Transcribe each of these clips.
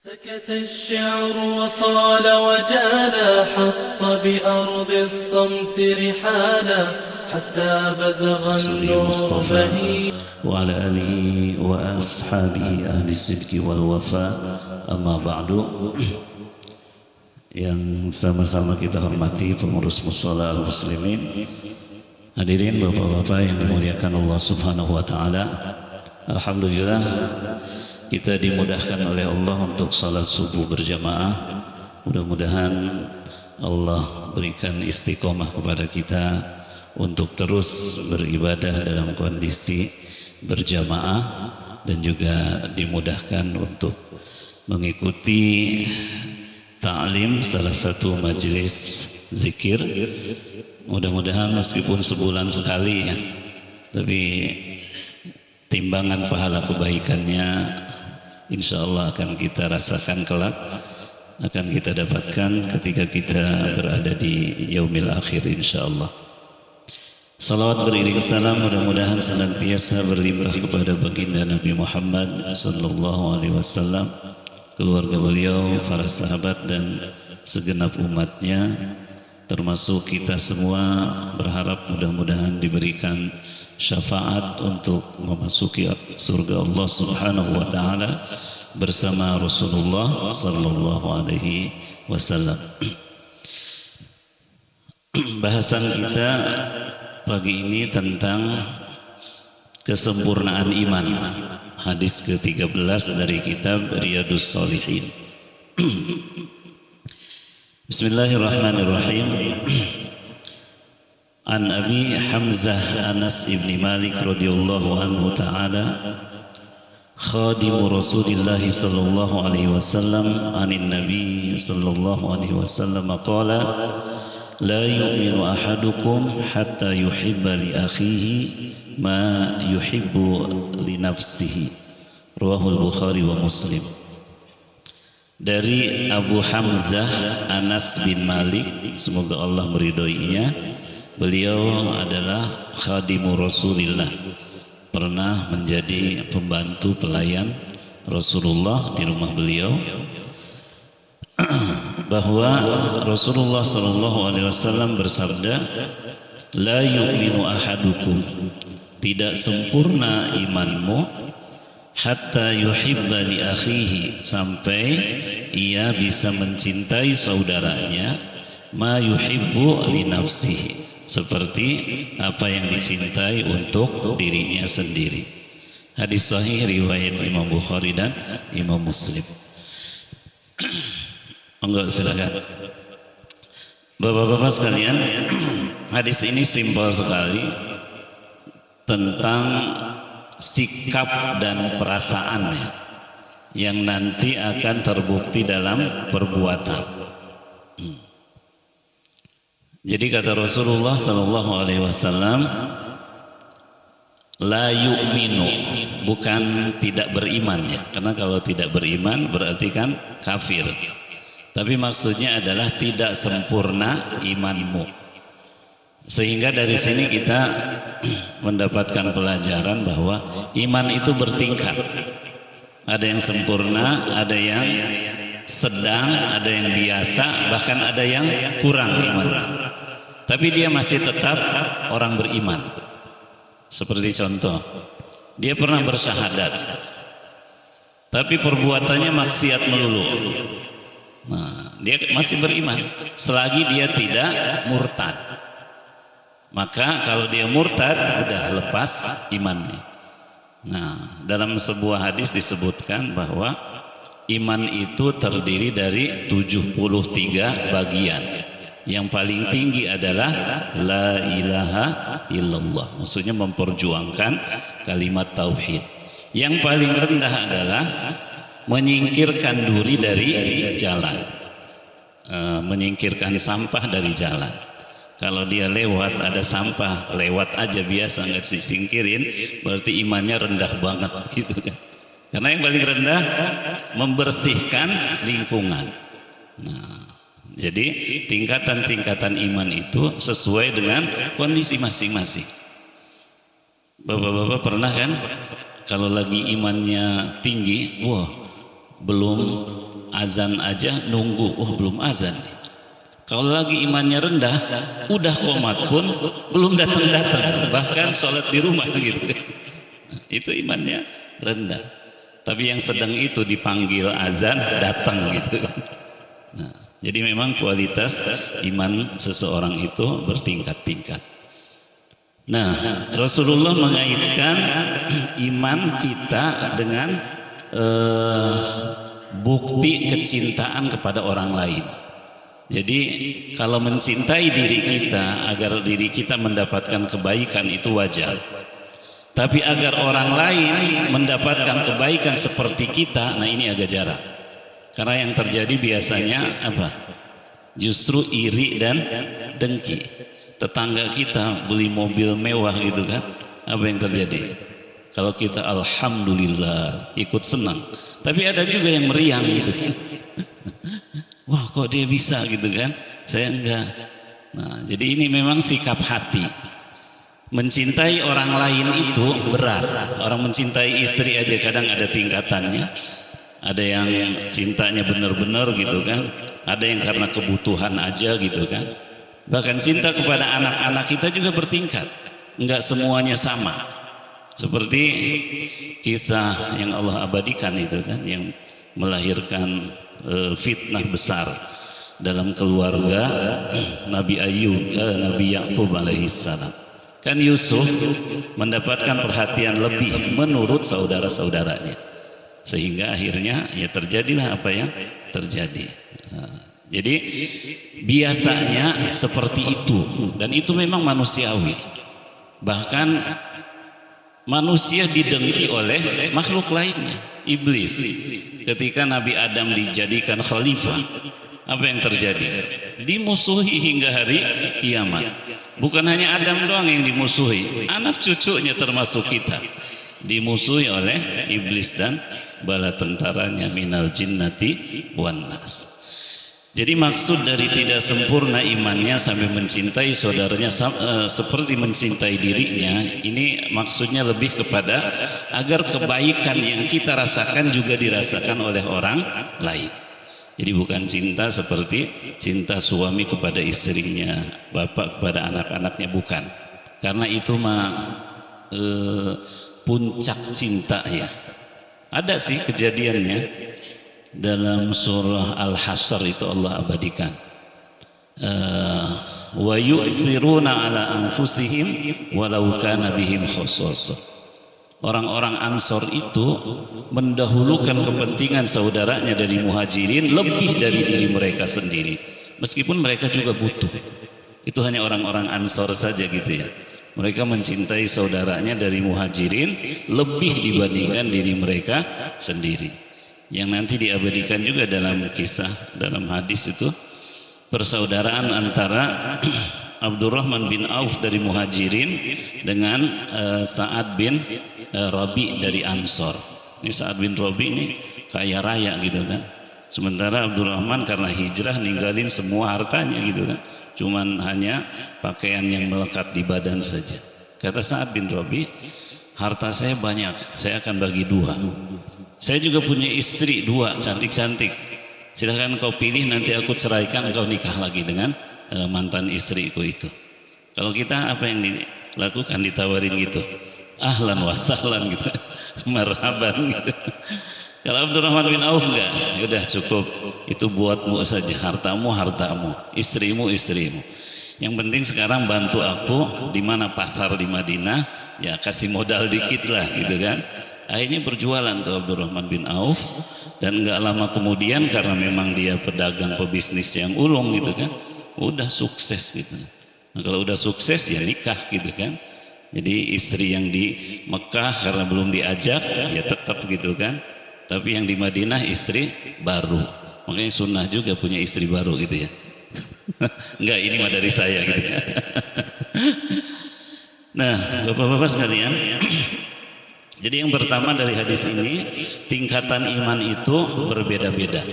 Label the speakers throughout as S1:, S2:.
S1: سكت الشعر وصال وجالا حط بأرض الصمت رحالا حتى بزغ النور بهي
S2: وعلى آله وأصحابه أهل الصدق والوفاء أما بعد. Yang sama-sama kita hormati pengurus Mushola Al-Muslimin, hadirin bapak-bapak yang dimuliakan Allah Subhanahu wa taala. Alhamdulillah kita dimudahkan oleh Allah untuk salat subuh berjamaah. Mudah-mudahan Allah berikan istiqomah kepada kita untuk terus beribadah dalam kondisi berjamaah dan juga dimudahkan untuk mengikuti ta'lim salah satu majelis zikir. Mudah-mudahan meskipun sebulan sekali ya, tapi timbangan pahala kebaikannya insya Allah akan kita rasakan kelak, akan kita dapatkan ketika kita berada di yaumil akhir insya Allah. Salawat beriring salam mudah-mudahan senantiasa berlimpah kepada baginda Nabi Muhammad sallallahu alaihi wasallam, keluarga beliau, para sahabat dan segenap umatnya, termasuk kita semua. Berharap mudah-mudahan diberikan syafaat untuk memasuki surga Allah Subhanahu wa taala bersama Rasulullah sallallahu alaihi wasallam. Bahasan kita pagi ini tentang kesempurnaan iman. Hadis ke-13 dari kitab Riyadhus Shalihin. Bismillahirrahmanirrahim. An Abi Hamzah Anas ibn Malik radhiyallahu anhu ta'ala, khadimu Rasulillah sallallahu alaihi wasallam, anin Nabi sallallahu alaihi wasallam qala la yu'minu ahadukum hatta yuhibba li akhihi ma yuhibbu li nafsihi. Rawahul Bukhari wa Muslim. Dari Abu Hamzah Anas bin Malik, semoga Allah meridhoinya. Beliau adalah khadimu Rasulillah, pernah menjadi pembantu pelayan Rasulullah di rumah beliau, bahwa Rasulullah SAW bersabda, la yu'minu ahadukum, tidak sempurna imanmu, hatta yuhibba li akhihi, sampai ia bisa mencintai saudaranya, ma yuhibbu li nafsihi, seperti apa yang dicintai untuk dirinya sendiri. Hadis sahih riwayat Imam Bukhari dan Imam Muslim. Enggak, silakan. Bapak-bapak sekalian, hadis ini simpel sekali tentang sikap dan perasaannya yang nanti akan terbukti dalam perbuatan. Jadi kata Rasulullah sallallahu alaihi wasallam, la yu'minu, bukan tidak beriman ya, karena kalau tidak beriman berarti kan kafir. Tapi maksudnya adalah tidak sempurna imanmu. Sehingga dari sini kita mendapatkan pelajaran bahwa iman itu bertingkat. Ada yang sempurna, ada yang sedang, ada yang biasa, bahkan ada yang kurang iman. Tapi dia masih tetap orang beriman. Seperti contoh, dia pernah bersyahadat, tapi perbuatannya maksiat melulu. Nah, dia masih beriman selagi dia tidak murtad. Maka kalau dia murtad, udah lepas imannya. Nah, dalam sebuah hadis disebutkan bahwa iman itu terdiri dari 73 bagian. Yang paling tinggi adalah la ilaha illallah, maksudnya memperjuangkan kalimat tauhid. Yang paling rendah adalah menyingkirkan duri dari jalan, menyingkirkan sampah dari jalan. Kalau dia lewat ada sampah, lewat aja biasa, nggak disingkirin, berarti imannya rendah banget gitu kan. Karena yang paling rendah membersihkan lingkungan. Nah, jadi tingkatan-tingkatan iman itu sesuai dengan kondisi masing-masing. Bapak-bapak pernah kan kalau lagi imannya tinggi, wah belum azan aja nunggu, oh belum azan. Kalau lagi imannya rendah, udah qomat pun belum datang-datang, bahkan sholat di rumah gitu. Itu imannya rendah. Tapi yang sedang itu dipanggil azan datang gitu. Nah, jadi memang kualitas iman seseorang itu bertingkat-tingkat. Nah, Rasulullah mengaitkan iman kita dengan bukti kecintaan kepada orang lain. Jadi kalau mencintai diri kita agar diri kita mendapatkan kebaikan itu wajar. Tapi agar orang lain mendapatkan kebaikan seperti kita, nah ini agak jarang. Karena yang terjadi biasanya apa? Justru iri dan dengki. Tetangga kita beli mobil mewah gitu kan, apa yang terjadi? Kalau kita alhamdulillah ikut senang, tapi ada juga yang meriang gitu kan. Wah kok dia bisa gitu kan, saya enggak. Nah jadi ini memang sikap hati. Mencintai orang lain itu berat. Orang mencintai istri aja kadang ada tingkatannya. Ada yang cintanya benar-benar gitu kan, ada yang karena kebutuhan aja gitu kan. Bahkan cinta kepada anak-anak kita juga bertingkat, enggak semuanya sama. Seperti kisah yang Allah abadikan itu kan, yang melahirkan fitnah besar dalam keluarga Nabi Yakub alaihissalam. Kan Yusuf mendapatkan perhatian lebih menurut saudara-saudaranya, sehingga akhirnya ya terjadilah apa yang terjadi. Nah, jadi biasanya seperti itu, dan itu memang manusiawi. Bahkan manusia didengki oleh makhluk lainnya, iblis. Ketika Nabi Adam dijadikan khalifah, apa yang terjadi? Dimusuhi hingga hari kiamat. Bukan hanya Adam doang yang dimusuhi, anak cucunya termasuk kita dimusuhi oleh iblis dan bala tentaranya minal jinnati wan nas. Jadi maksud dari tidak sempurna imannya sampai mencintai saudaranya seperti mencintai dirinya, ini maksudnya lebih kepada agar kebaikan yang kita rasakan juga dirasakan oleh orang lain. Jadi bukan cinta seperti cinta suami kepada istrinya, bapak kepada anak-anaknya, bukan. Karena itu mah puncak cinta ya. Ada sih kejadiannya. Dalam surah Al-Hasyr itu Allah abadikan, wa yu'siruna ala anfusihim walau kana bihim khassasah. Orang-orang Ansor itu mendahulukan kepentingan saudaranya dari Muhajirin lebih dari diri mereka sendiri, meskipun mereka juga butuh. Itu hanya orang-orang Ansor saja gitu ya. Mereka mencintai saudaranya dari Muhajirin lebih dibandingkan diri mereka sendiri. Yang nanti diabadikan juga dalam kisah, dalam hadis itu, persaudaraan antara Abdurrahman bin Auf dari Muhajirin dengan Sa'ad bin Rabi dari Ansor. Ini Sa'ad bin Rabi ini kaya raya gitu kan. Sementara Abdurrahman karena hijrah ninggalin semua hartanya gitu kan. Cuman hanya pakaian yang melekat di badan saja. Kata Sa'ad bin Rabi, harta saya banyak, saya akan bagi dua. Saya juga punya istri dua cantik-cantik. Silahkan kau pilih, nanti aku ceraikan, kau nikah lagi dengan mantan istriku itu. Kalau kita apa yang dilakukan, ditawarin gitu, ahlan wa sahlan gitu, marhaban gitu. Kalau Abdurrahman bin Auf enggak, udah cukup, itu buatmu saja, hartamu hartamu, istrimu istrimu. Yang penting sekarang bantu aku, di mana pasar di Madinah, ya kasih modal dikit lah gitu kan. Akhirnya berjualan tuh Abdurrahman bin Auf, dan nggak lama kemudian karena memang dia pedagang pebisnis yang ulung gitu kan, udah sukses gitu. Nah, kalau udah sukses ya nikah gitu kan. Jadi istri yang di Mekah karena belum diajak ya tetap gitu kan, tapi yang di Madinah istri baru. Makanya sunnah juga punya istri baru gitu ya. Enggak, ini mah dari saya gitu. Nah, bapak-bapak sekalian, jadi yang pertama dari hadis ini, tingkatan iman itu berbeda-beda.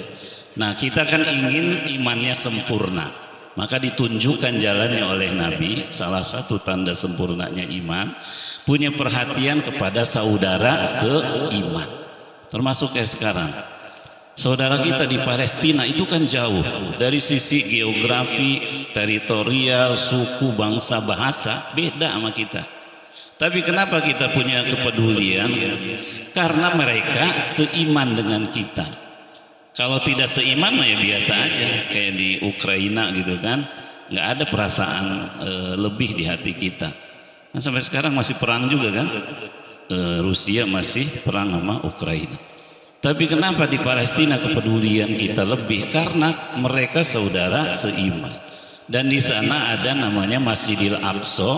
S2: Nah, kita kan ingin imannya sempurna, maka ditunjukkan jalannya oleh Nabi. Salah satu tanda sempurnanya iman, punya perhatian kepada saudara seiman. Termasuk kayak sekarang, Saudara kita di Palestina itu kan jauh dari sisi geografi, teritorial, suku, bangsa, bahasa, beda sama kita. Tapi kenapa kita punya kepedulian? Karena mereka seiman dengan kita. Kalau tidak seiman ya biasa aja, kayak di Ukraina gitu kan, nggak ada perasaan lebih di hati kita. Nah, sampai sekarang masih perang juga kan, Rusia masih perang sama Ukraina. Tapi kenapa di Palestina kepedulian kita lebih? Karena mereka saudara seiman. Dan di sana ada namanya Masjidil Aqsa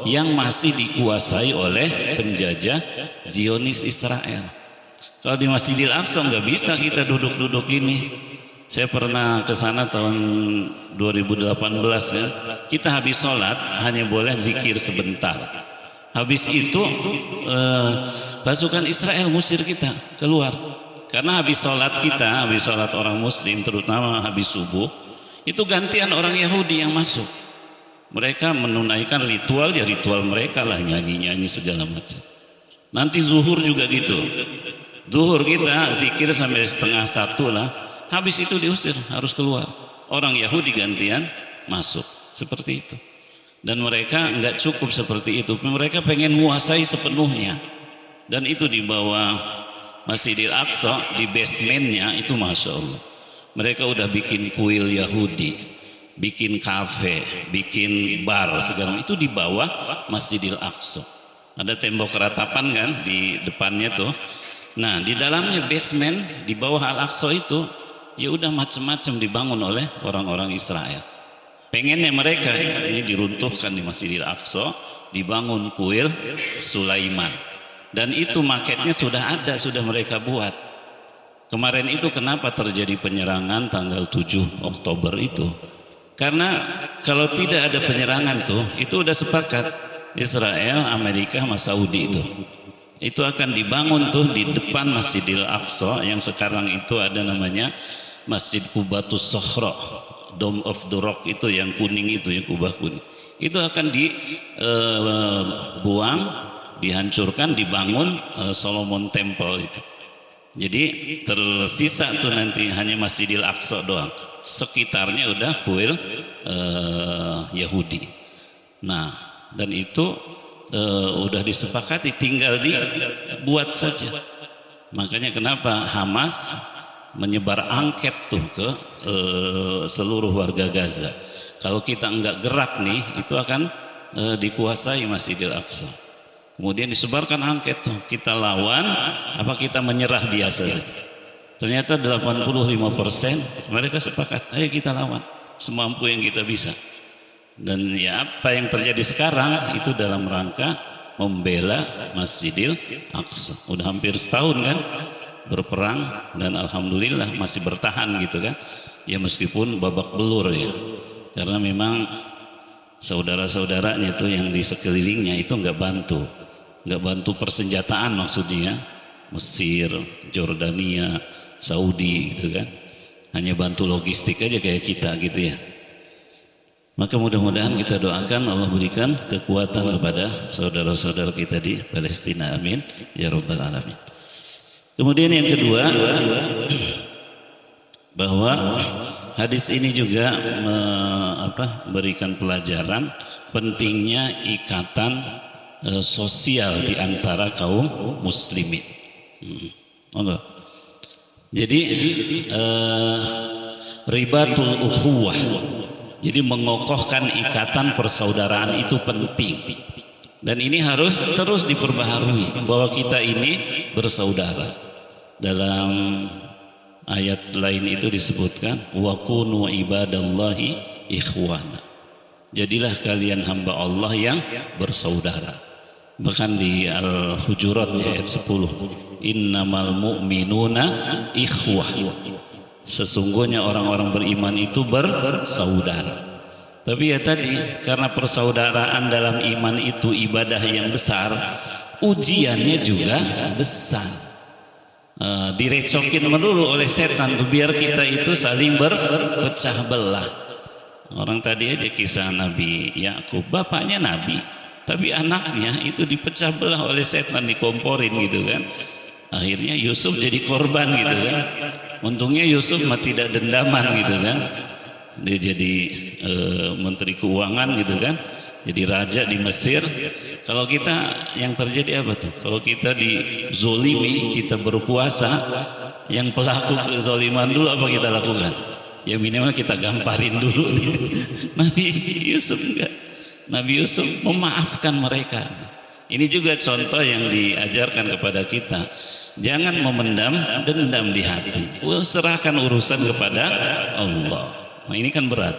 S2: yang masih dikuasai oleh penjajah Zionis Israel. Kalau di Masjidil Aqsa nggak bisa kita duduk-duduk ini. Saya pernah ke sana tahun 2018 ya. Kita habis sholat hanya boleh zikir sebentar. Habis itu pasukan Israel musir kita keluar. Karena habis sholat kita, habis sholat orang muslim terutama habis subuh, itu gantian orang Yahudi yang masuk. Mereka menunaikan ritual, ya ritual mereka lah, nyanyi-nyanyi segala macam. Nanti zuhur juga gitu. Zuhur kita zikir sampai 12:30 lah. Habis itu diusir, harus keluar. Orang Yahudi gantian masuk, seperti itu. Dan mereka nggak cukup seperti itu. Mereka pengen menguasai sepenuhnya. Dan itu di bawah Masjidil Aqsa, di basementnya itu Masya Allah. Mereka udah bikin kuil Yahudi, bikin kafe, bikin bar segala macam. Itu di bawah Masjidil Aqsa. Ada tembok ratapan kan di depannya tuh. Nah di dalamnya basement di bawah Al-Aqsa itu ya udah macam-macam dibangun oleh orang-orang Israel. Pengennya mereka ini diruntuhkan di Masjidil Aqsa, dibangun kuil Sulaiman. Dan itu maketnya sudah ada, sudah mereka buat. Kemarin itu kenapa terjadi penyerangan tanggal 7 Oktober itu? Karena kalau tidak ada penyerangan tuh, itu udah sepakat Israel, Amerika sama Saudi itu akan dibangun tuh di depan Masjidil Aqsa yang sekarang itu ada namanya Masjid Qubatus Sokhra, Dome of the Rock itu yang kuning itu, yang kubah kuning. Itu akan dibuang, dihancurkan, dibangun Solomon Temple itu. Jadi tersisa tuh nanti hanya Masjidil Aqsa doang. Sekitarnya udah kuil Yahudi. Nah, dan itu udah disepakati, tinggal dibuat saja. Makanya kenapa Hamas menyebar angket tuh ke seluruh warga Gaza. Kalau kita enggak gerak nih, itu akan dikuasai Masjidil Aqsa. Kemudian disebarkan angket tuh, kita lawan apa kita menyerah biasa saja. Ternyata 85% mereka sepakat, ayo kita lawan semampu yang kita bisa. Dan ya apa yang terjadi sekarang itu dalam rangka membela Masjidil Aqsa. Udah hampir setahun kan berperang dan alhamdulillah masih bertahan gitu kan. Ya meskipun babak belur ya. Karena memang saudara-saudaranya tuh yang di sekelilingnya itu nggak bantu persenjataan maksudnya, Mesir, Jordania, Saudi gitu kan, hanya bantu logistik aja kayak kita gitu ya. Maka mudah-mudahan kita doakan Allah berikan kekuatan kepada saudara-saudara kita di Palestina, amin ya rabbal alamin. Kemudian yang kedua, bahwa hadis ini juga memberikan pelajaran pentingnya ikatan sosial di antara kaum muslimin. Jadi ribatul ukhuwah, jadi mengokohkan ikatan persaudaraan itu penting. Dan ini harus terus diperbaharui bahwa kita ini bersaudara. Dalam ayat lain itu disebutkan wa kunu ibadallahi ikhwana. Jadilah kalian hamba Allah yang bersaudara. Bahkan di Al-Hujurat ayat 10, innamal mu'minuna ikhwah, sesungguhnya orang-orang beriman itu bersaudara. Tapi ya tadi, karena persaudaraan dalam iman itu ibadah yang besar, ujiannya juga besar. Direcokin melulu oleh setan tuh biar kita itu saling berpecah belah. Orang tadi aja kisah Nabi Yakub, bapaknya Nabi, tapi anaknya itu dipecah belah oleh setan, dikomporin gitu kan. Akhirnya Yusuf jadi korban gitu kan. Untungnya Yusuf mah tidak dendaman gitu kan. Dia jadi menteri keuangan gitu kan. Jadi raja di Mesir. Kalau kita yang terjadi apa tuh? Kalau kita dizolimi, kita berkuasa, yang pelaku kezoliman dulu apa kita lakukan? Ya minimal kita gamparin dulu. Nabi Yusuf enggak. Nabi Yusuf memaafkan mereka. Ini juga contoh yang diajarkan kepada kita. Jangan memendam dendam di hati. Serahkan urusan kepada Allah. Nah, ini kan berat.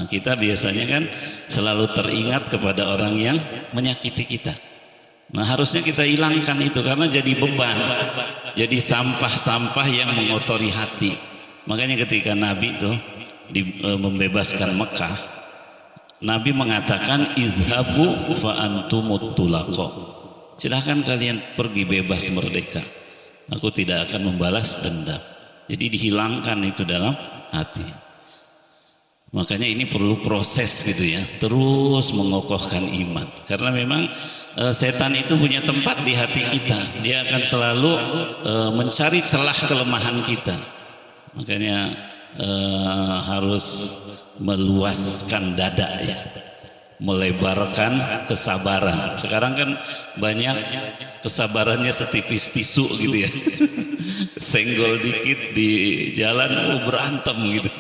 S2: Kita biasanya kan selalu teringat kepada orang yang menyakiti kita. Nah, harusnya kita hilangkan itu karena jadi beban, jadi sampah-sampah yang mengotori hati. Makanya ketika Nabi itu membebaskan Mekah, Nabi mengatakan izhabu fa antumut tulaqa. Silahkan kalian pergi bebas merdeka. Aku tidak akan membalas dendam. Jadi dihilangkan itu dalam hati. Makanya ini perlu proses gitu ya, terus mengokohkan iman. Karena memang setan itu punya tempat di hati kita. Dia akan selalu mencari celah kelemahan kita. Makanya harus meluaskan dada ya, melebarkan kesabaran. Sekarang kan banyak kesabarannya setipis tisu gitu ya. Senggol dikit di jalan berantem gitu.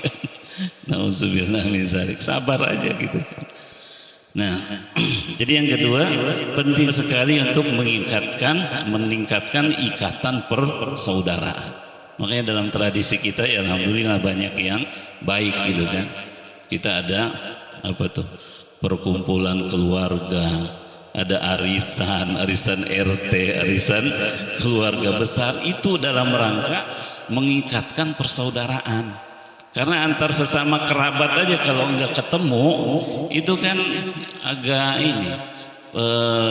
S2: Nauzubillah min zalik. Sabar aja gitu. Nah, jadi yang kedua penting sekali untuk meningkatkan ikatan persaudaraan. Makanya dalam tradisi kita ya alhamdulillah banyak yang baik gitu kan. Kita ada apa tuh? Perkumpulan keluarga, ada arisan RT, arisan keluarga besar, itu dalam rangka mengikatkan persaudaraan. Karena antar sesama kerabat aja kalau enggak ketemu itu kan agak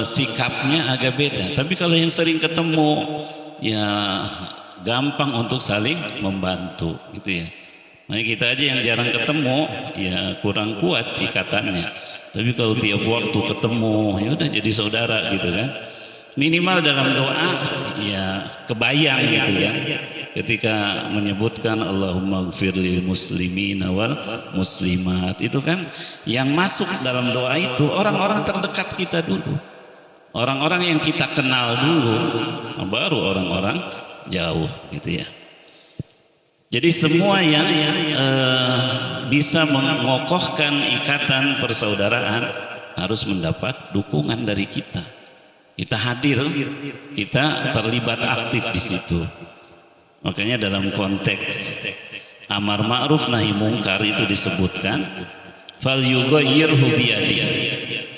S2: sikapnya agak beda. Tapi kalau yang sering ketemu ya gampang untuk saling membantu gitu ya. Nah, kita aja yang jarang ketemu ya kurang kuat ikatannya. Tapi kalau tiap waktu ketemu ya udah jadi saudara gitu kan. Minimal dalam doa ya kebayang gitu ya. Ketika menyebutkan Allahumma gfir lil muslimina wal muslimat, itu kan yang masuk dalam doa itu orang-orang terdekat kita dulu, orang-orang yang kita kenal dulu, baru orang-orang jauh gitu ya. Jadi semua yang bisa mengokohkan ikatan persaudaraan harus mendapat dukungan dari kita. Kita hadir, kita terlibat aktif di situ. Makanya dalam konteks amar ma'ruf nahi mungkar itu disebutkan fal yughayyirhu biyadihi.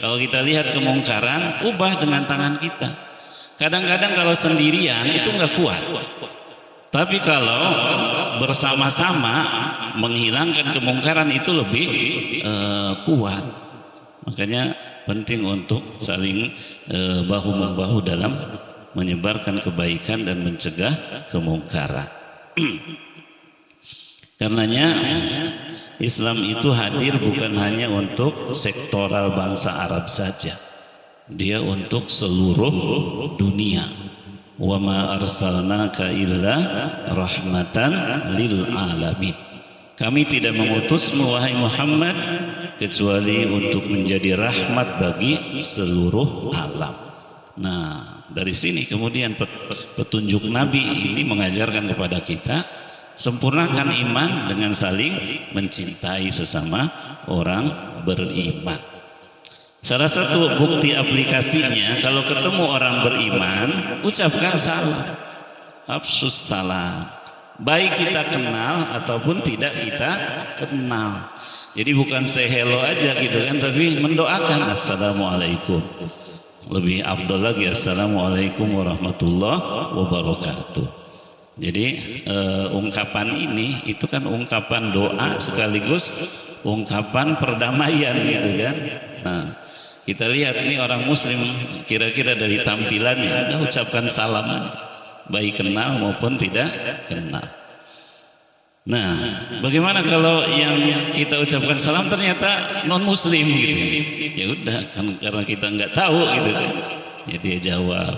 S2: Kalau kita lihat kemungkaran, ubah dengan tangan kita. Kadang-kadang kalau sendirian itu enggak kuat. Tapi kalau bersama-sama menghilangkan kemungkaran itu lebih kuat. Makanya penting untuk saling bahu-membahu dalam menyebarkan kebaikan dan mencegah kemungkaran. Karenanya Islam itu hadir bukan hanya untuk sektoral bangsa Arab saja. Dia untuk seluruh dunia. Wa ma arsalnaka illa rahmatan lil alamin. Kami tidak mengutusmu wahai Muhammad kecuali untuk menjadi rahmat bagi seluruh alam. Nah, dari sini kemudian petunjuk Nabi ini mengajarkan kepada kita sempurnakan iman dengan saling mencintai sesama orang beriman. Salah satu bukti aplikasinya kalau ketemu orang beriman, ucapkan salam, afsus salam. Baik kita kenal ataupun tidak kita kenal. Jadi bukan say hello aja gitu kan, tapi mendoakan assalamualaikum. Lebih afdol lagi assalamualaikum warahmatullahi wabarakatuh. Jadi ungkapan ini itu kan ungkapan doa sekaligus ungkapan perdamaian gitu kan. Nah, kita lihat nih orang muslim kira-kira dari tampilannya udah ucapkan salaman, baik kenal maupun tidak kenal. Nah, bagaimana kalau yang kita ucapkan salam ternyata non muslim gitu? Ya udah, kan karena kita nggak tahu gitu kan. Ya dia jawab,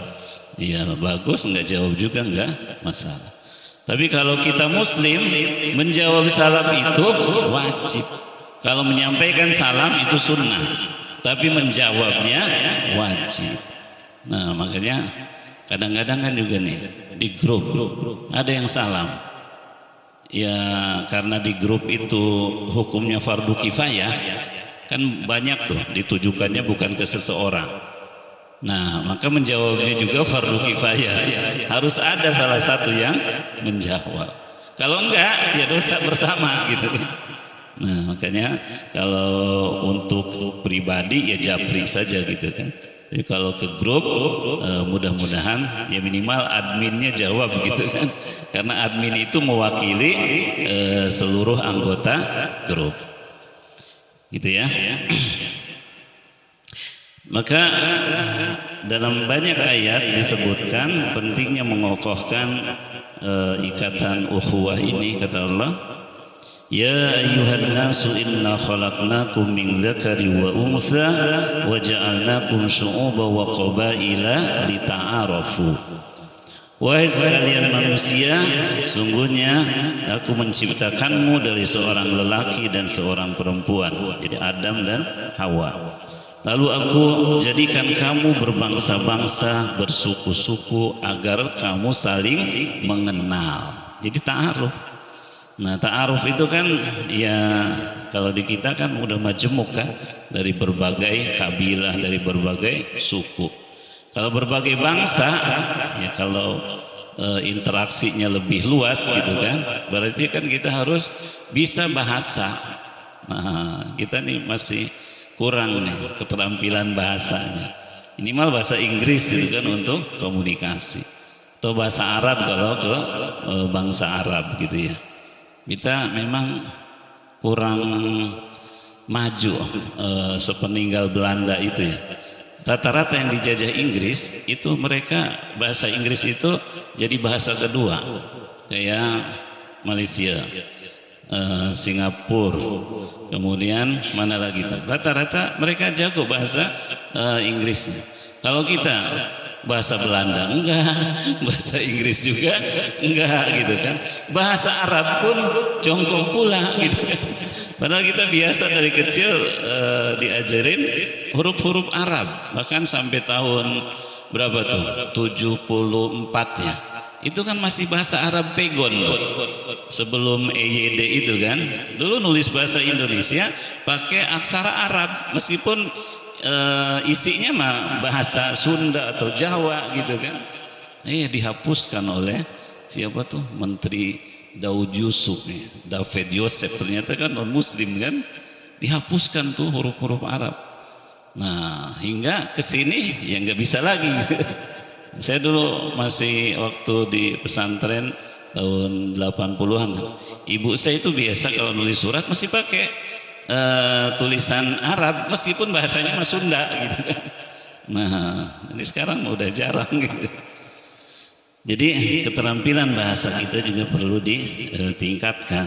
S2: ya bagus, nggak jawab juga nggak masalah. Tapi kalau kita muslim, menjawab salam itu wajib. Kalau menyampaikan salam itu sunnah, tapi menjawabnya wajib. Nah makanya kadang-kadang kan juga nih di grup ada yang salam. Ya karena di grup itu hukumnya fardu kifayah, kan banyak tuh ditujukannya bukan ke seseorang. Nah maka menjawabnya juga fardu kifayah, harus ada salah satu yang menjawab. Kalau enggak ya dosa bersama gitu. Nah makanya kalau untuk pribadi ya japri saja gitu kan. Jadi kalau ke grup mudah-mudahan ya minimal adminnya jawab gitu kan. Karena admin itu mewakili seluruh anggota grup. Gitu ya. Maka dalam banyak ayat disebutkan pentingnya mengokohkan ikatan ukhuwah ini, kata Allah, ya ayyuhan nasu inna khalaqnakum min dzakari wa unsa wa ja'alnakum syu'uban wa qabaila lita'arafu. Wahai sekalian manusia, sungguhnya aku menciptakanmu dari seorang lelaki dan seorang perempuan, jadi Adam dan Hawa. Lalu aku jadikan kamu berbangsa-bangsa, bersuku-suku agar kamu saling mengenal. Jadi ta'aruf. Nah ta'aruf itu kan ya kalau di kita kan udah majemuk kan, dari berbagai kabilah, dari berbagai suku. Kalau berbagai bangsa ya kalau interaksinya lebih luas gitu kan, berarti kan kita harus bisa bahasa. Nah kita nih masih kurang nih keterampilan bahasanya. Minimal bahasa Inggris itu kan untuk komunikasi, atau bahasa Arab kalau ke bangsa Arab gitu ya. Kita memang kurang maju sepeninggal Belanda itu ya. Rata-rata yang dijajah Inggris itu mereka bahasa Inggris itu jadi bahasa kedua, kayak Malaysia, Singapura, kemudian mana lagi tuh, rata-rata mereka jago bahasa Inggrisnya. Kalau kita bahasa Belanda enggak, bahasa Inggris juga enggak gitu kan, bahasa Arab pun jongkok pula gitu kan. Padahal kita biasa dari kecil diajarin huruf-huruf Arab, bahkan sampai tahun berapa tuh 74 ya. Itu kan masih bahasa Arab pegon loh. Sebelum EYD itu kan, dulu nulis bahasa Indonesia pakai aksara Arab, meskipun isinya mah bahasa Sunda atau Jawa gitu kan. Dihapuskan oleh siapa tuh, Menteri Daud Yusuf nih, David Yosef, ternyata kan non muslim kan, dihapuskan tuh huruf-huruf Arab. Nah hingga kesini ya nggak bisa lagi. Saya dulu masih waktu di pesantren tahun 80-an, ibu saya itu biasa kalau nulis surat masih pakai tulisan Arab meskipun bahasanya mas Sunda gitu. Nah ini sekarang udah jarang gitu. Jadi keterampilan bahasa kita juga perlu ditingkatkan.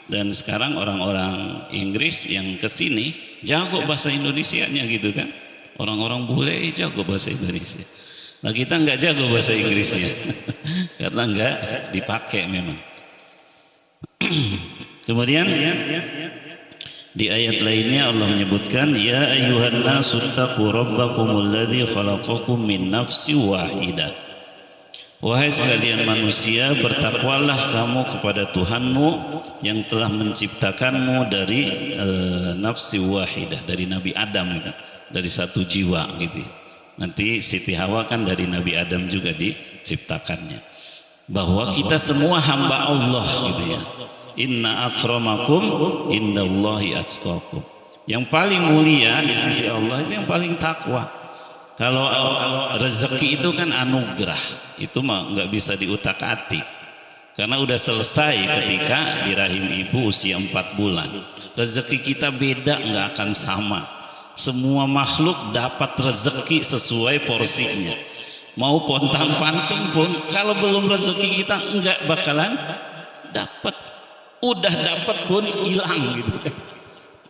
S2: Dan sekarang orang-orang Inggris yang kesini jago bahasa Indonesianya gitu kan. Orang-orang bule jago bahasa Indonesia. Nah kita nggak jago bahasa Inggrisnya karena nggak dipakai memang. Kemudian di ayat lainnya Allah menyebutkan, ya ayyuhan nasu taqu rabbakumul ladzi khalaqakum min nafsin wahidah. Wahai sekalian manusia, bertakwalah kamu kepada Tuhanmu yang telah menciptakanmu dari nafsi wahidah, dari Nabi Adam gitu, dari satu jiwa gitu. Nanti Siti Hawa kan dari Nabi Adam juga diciptakannya. Bahwa kita semua hamba Allah gitu ya. Inna akramakum indallahi atqakum. Yang paling mulia di sisi Allah itu yang paling takwa. Kalau rezeki itu kan anugerah, itu mah nggak bisa diutak-atik, karena udah selesai ketika di rahim ibu usia 4 bulan. Rezeki kita beda, nggak akan sama. Semua makhluk dapat rezeki sesuai porsinya. Mau pontang-panting pun, kalau belum rezeki kita nggak bakalan dapat. Udah dapat pun hilang gitu.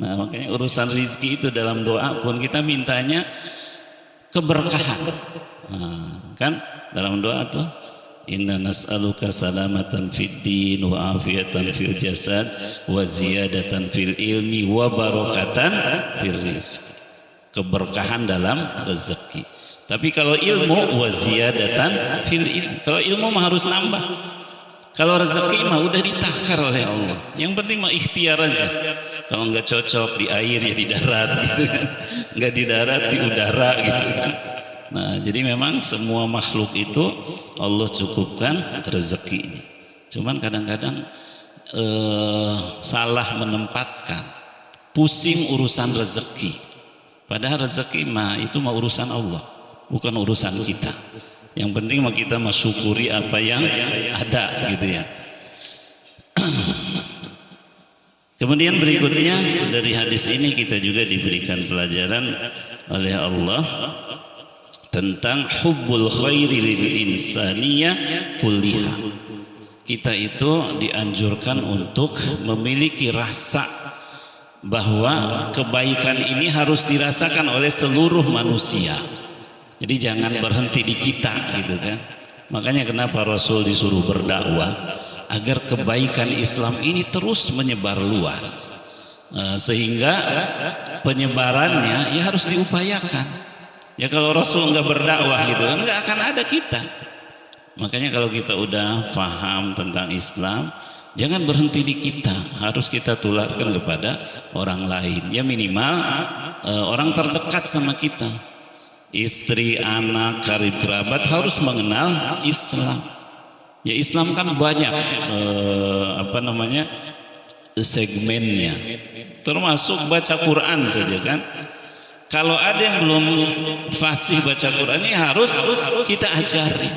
S2: Nah makanya urusan rizki itu dalam doa pun kita mintanya keberkahan. Nah, kan dalam doa tuh, inna nas'aluka salamatan fid din wa afiatan fil jasad wa ziyadatan fil ilmi wa barakatan fil rizq. Keberkahan dalam rezeki. Tapi kalau ilmu wa ziyadatan fil ilmi. Kalau ilmu mah harus nambah. Kalau rezeki mah udah ditakar oleh Allah. Yang penting mah ikhtiar aja. Kalau nggak cocok di air ya di darat gitu kan. Nggak di darat di udara gitu kan. Nah, jadi memang semua makhluk itu Allah cukupkan rezekinya. Cuman kadang-kadang salah menempatkan, pusing urusan rezeki. Padahal rezeki mah itu mah urusan Allah, bukan urusan kita. Yang penting mah kita mah syukuri apa yang ada gitu ya. Kemudian berikutnya dari hadis ini kita juga diberikan pelajaran oleh Allah tentang hubbul khairi lil insaniyah kulliha. Kita itu dianjurkan untuk memiliki rasa bahwa kebaikan ini harus dirasakan oleh seluruh manusia. Jadi jangan berhenti di kita gitu kan. Makanya kenapa Rasul disuruh berdakwah agar kebaikan Islam ini terus menyebar luas. Sehingga penyebarannya ya harus diupayakan. Ya kalau Rasul nggak berdakwah gitu kan nggak akan ada kita. Makanya kalau kita udah paham tentang Islam, jangan berhenti di kita, harus kita tularkan kepada orang lain. Ya minimal orang terdekat sama kita, istri, anak, karib kerabat harus mengenal Islam. Ya Islam kan banyak segmennya, termasuk baca Quran saja kan. Kalau ada yang belum fasih baca Quran ini harus kita ajari.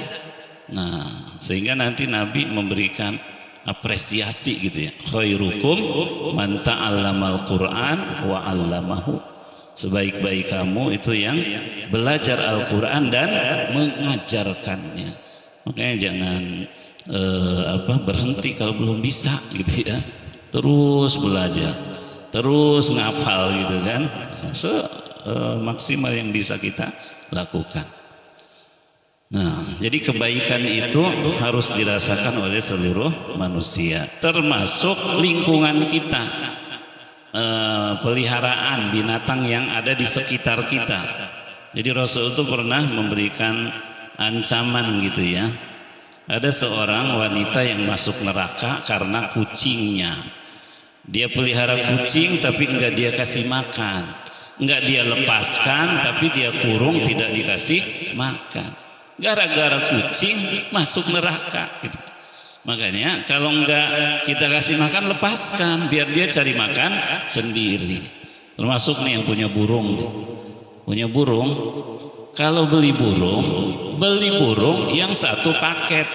S2: Nah, sehingga nanti Nabi memberikan apresiasi gitu ya. Khairukum man ta'allamal Qur'an wa 'allamahu. Sebaik-baik kamu itu yang belajar Al-Qur'an dan mengajarkannya. Makanya jangan berhenti kalau belum bisa gitu ya. Terus belajar, terus ngafal gitu kan. Maksimal yang bisa kita lakukan. Nah, jadi kebaikan itu harus dirasakan oleh seluruh manusia, termasuk lingkungan kita, peliharaan binatang yang ada di sekitar kita. Jadi Rasul itu pernah memberikan ancaman gitu ya. Ada seorang wanita yang masuk neraka karena kucingnya. Dia pelihara kucing tapi enggak dia kasih makan. Enggak dia lepaskan tapi dia kurung tidak dikasih makan. Gara-gara kucing masuk neraka gitu. Makanya kalau enggak kita kasih makan, lepaskan biar dia cari makan sendiri. Termasuk nih yang punya burung. Punya burung, kalau beli burung yang satu paket,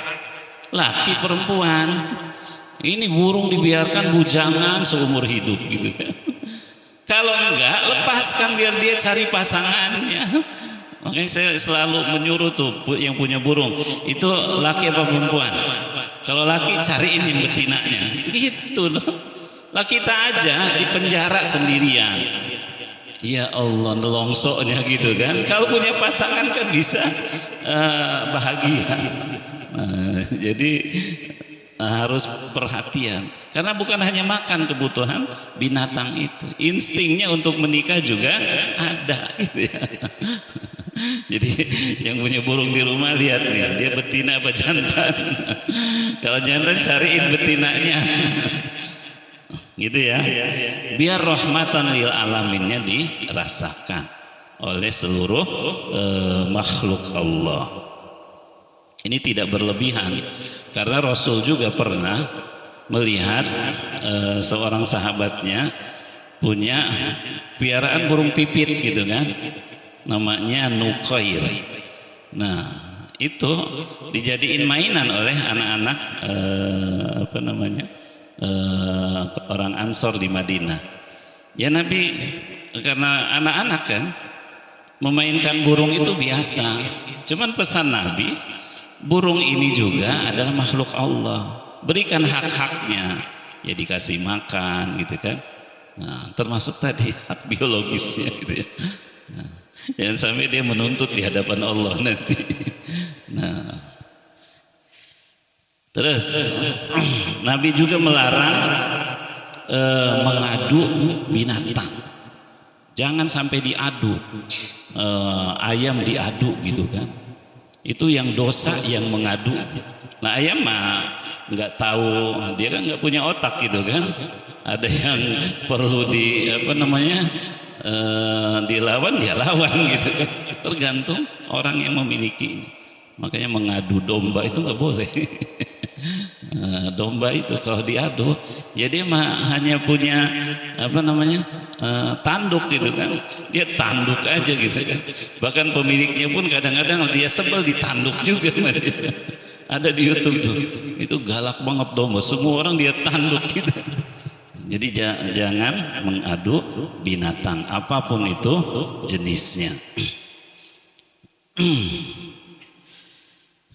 S2: laki perempuan. Ini burung dibiarkan bujangan seumur hidup gitu kan. Kalau enggak, lepaskan biar dia cari pasangannya. Makanya saya selalu menyuruh tuh yang punya burung, itu laki apa perempuan? Kalau laki cariin yang betinanya. Gitu loh. Lah kita aja di penjara sendirian. Ya Allah, nelongsoknya gitu kan. Kalau punya pasangan kan bisa bahagia. Jadi harus perhatian karena bukan hanya makan kebutuhan binatang itu, instingnya untuk menikah juga ada gitu ya. Jadi yang punya burung di rumah lihat nih, dia betina apa jantan. Kalau jantan cariin betinanya gitu ya, biar rahmatan lil alaminnya dirasakan oleh seluruh makhluk Allah. Ini tidak berlebihan. Karena Rasul juga pernah melihat seorang sahabatnya punya piaraan burung pipit gitu kan, namanya Nuqair. Nah itu dijadiin mainan oleh anak-anak orang Ansor di Madinah. Ya Nabi karena anak-anak kan memainkan burung itu biasa. Cuman pesan Nabi, burung ini juga adalah makhluk Allah, berikan hak-haknya, ya dikasih makan gitu kan. Nah, termasuk tadi hak biologisnya gitu ya. Nah, jangan sampai dia menuntut di hadapan Allah nanti. Terus Nabi juga melarang mengadu binatang. Jangan sampai diadu, ayam diadu gitu kan. Itu yang dosa yang mengadu. Nah ayam mah nggak tahu, dia kan nggak punya otak gitu kan. Ada yang perlu dilawan, dia lawan gitu kan. Tergantung orang yang memiliki ini. Makanya mengadu domba itu nggak boleh. Domba itu kalau diadu, ya dia mah hanya punya tanduk gitu kan. Dia tanduk aja gitu kan. Bahkan pemiliknya pun kadang-kadang dia sebel ditanduk juga. Ada di YouTube tuh. Itu galak banget domba. Semua orang dia tanduk gitu. Jadi jangan mengadu binatang apapun itu jenisnya.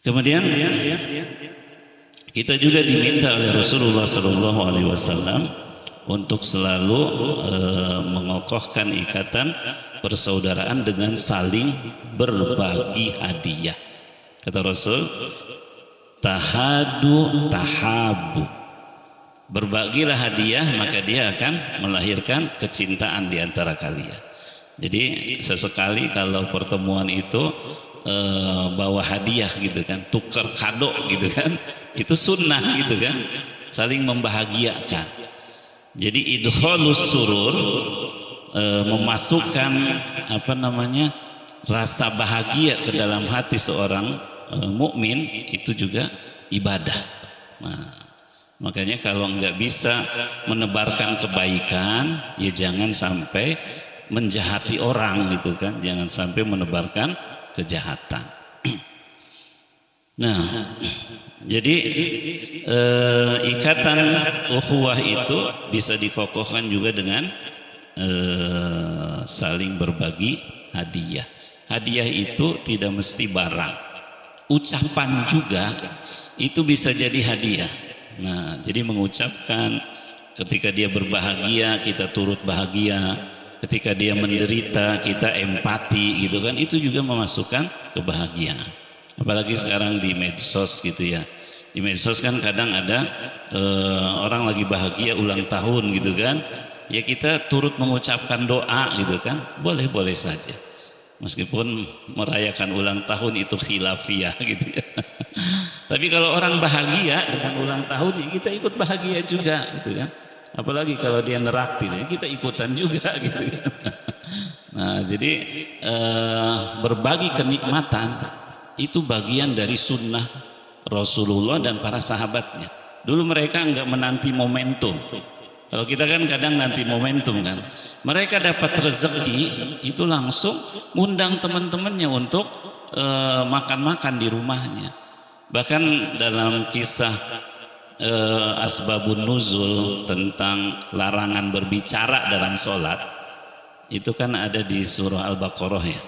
S2: Kemudian kita juga diminta oleh Rasulullah SAW untuk selalu mengokohkan ikatan persaudaraan dengan saling berbagi hadiah. Kata Rasul, tahadu tahabu, berbagilah hadiah maka dia akan melahirkan kecintaan di antara kalian. Jadi sesekali kalau pertemuan itu bawa hadiah gitu kan, tukar kado gitu kan, itu sunnah gitu kan, saling membahagiakan. Jadi idkhalus surur, memasukkan rasa bahagia ke dalam hati seorang mukmin itu juga ibadah. Nah, makanya kalau nggak bisa menebarkan kebaikan, ya jangan sampai menjahati orang gitu kan, jangan sampai menebarkan kejahatan. Nah, jadi ikatan ukhuwah itu bisa dikokohkan juga dengan saling berbagi hadiah. Hadiah itu tidak mesti barang, ucapan juga itu bisa jadi hadiah. Nah, jadi mengucapkan ketika dia berbahagia kita turut bahagia, ketika dia menderita kita empati gitu kan, itu juga memasukkan kebahagiaan. Apalagi sekarang di medsos gitu ya, di medsos kan kadang ada orang lagi bahagia ulang tahun gitu kan, ya kita turut mengucapkan doa gitu kan, boleh-boleh saja meskipun merayakan ulang tahun itu khilafiyah gitu ya. Tapi kalau orang bahagia dengan ulang tahun, ya kita ikut bahagia juga gitu kan. Apalagi kalau dia neraktir, kita ikutan juga gitu kan. Nah, jadi berbagi kenikmatan itu bagian dari sunnah Rasulullah dan para sahabatnya. Dulu mereka enggak menanti momentum. Kalau kita kan kadang nanti momentum kan. Mereka dapat rezeki itu langsung ngundang teman-temannya untuk makan-makan di rumahnya. Bahkan dalam kisah asbabun nuzul tentang larangan berbicara dalam sholat itu kan ada di surah Al-Baqarah ya.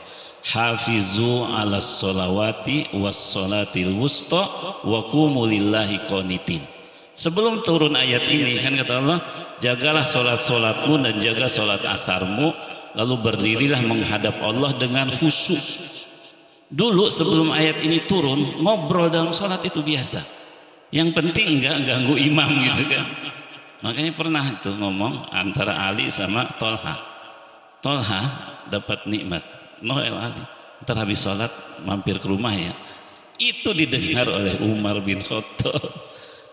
S2: Hafizu ala sholawati was sholatil wusta wa qumu lillahi qanitin. Sebelum turun ayat ini kan kata Allah, jagalah sholat-sholatmu dan jaga sholat asarmu, lalu berdirilah menghadap Allah dengan khusyuk. Dulu sebelum ayat ini turun, ngobrol dalam sholat itu biasa. Yang penting enggak ganggu imam gitu kan. Makanya pernah itu ngomong antara Ali sama Tolha. Tolha dapat nikmat, Noel Ali. Ntar habis sholat mampir ke rumah ya. Itu didengar oleh Umar bin Khattab.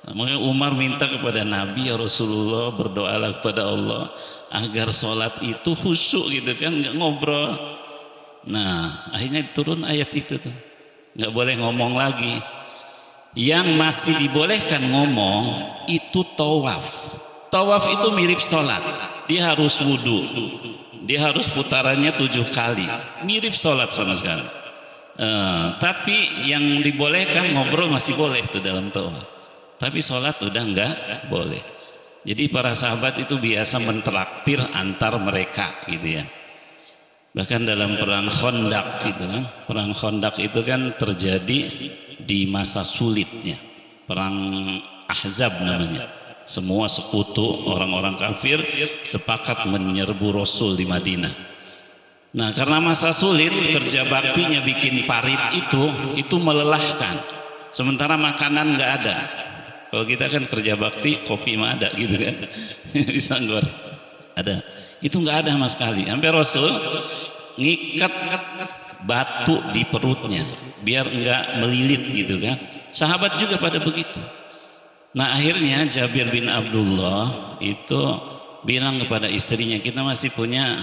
S2: Makanya Umar minta kepada Nabi, ya Rasulullah, berdoalah kepada Allah agar sholat itu khusyuk gitu kan, nggak ngobrol. Nah akhirnya turun ayat itu tuh, nggak boleh ngomong lagi. Yang masih dibolehkan ngomong itu tawaf. Tawaf itu mirip sholat, dia harus wudhu, dia harus putarannya 7 kali, mirip sholat sama sekali. Tapi yang dibolehkan ngobrol masih boleh tuh dalam tawaf. Tapi sholat udah enggak boleh. Jadi para sahabat itu biasa mentraktir antar mereka gitu ya. Bahkan dalam perang Khandaq gitu kan. Perang Khandaq itu kan terjadi di masa sulitnya. Perang Ahzab namanya. Semua sekutu orang-orang kafir sepakat menyerbu Rasul di Madinah. Nah, karena masa sulit, kerja baktinya bikin parit itu melelahkan. Sementara makanan enggak ada. Kalau kita kan kerja bakti, kopi mah ada gitu kan. Bisa goreng. Ada. Itu nggak ada sama sekali. Sampai Rasul ngikat batu di perutnya biar nggak melilit gitu kan. Sahabat juga pada begitu. Nah akhirnya Jabir bin Abdullah itu bilang kepada istrinya, kita masih punya